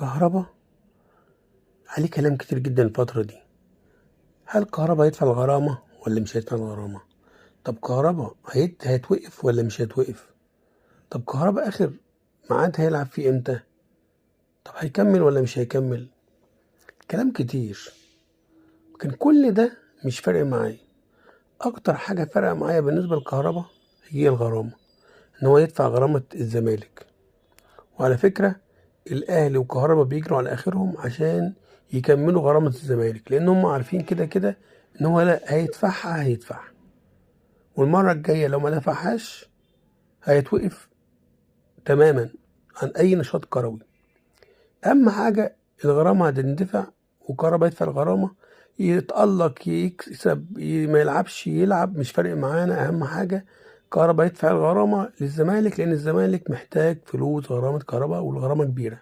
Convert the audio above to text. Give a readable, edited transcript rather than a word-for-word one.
كهربا عليه كلام كتير جدا الفترة دي. هل كهربا هيدفع الغرامة ولا مش هيدفع الغرامة؟ طب كهربا هيتوقف ولا مش هيتوقف؟ طب كهربا آخر ميعاد هيلعب فيه امتى؟ طب هيكمل ولا مش هيكمل؟ كلام كتير. لكن كل ده مش فارق معايا. أكتر حاجة فارقة معايا بالنسبة للكهربا هي الغرامة، إن هو يدفع غرامة الزمالك. وعلى فكرة الأهلي وكهربا بيجروا على آخرهم عشان يكملوا غرامة الزمالك، لأن هم عارفين كده كده إن هو لا هيدفعها، والمرة الجاية لو ما دفعهاش هيتوقف تماما عن أي نشاط كروي. أهم حاجة الغرامة هتندفع، وكهربا يدفع الغرامة، يتألق يكسب ما يلعبش يلعب مش فارق معانا. أهم حاجة كهربا يدفع الغرامة للزمالك، لأن الزمالك محتاج فلوس غرامة كهربا، والغرامة كبيرة.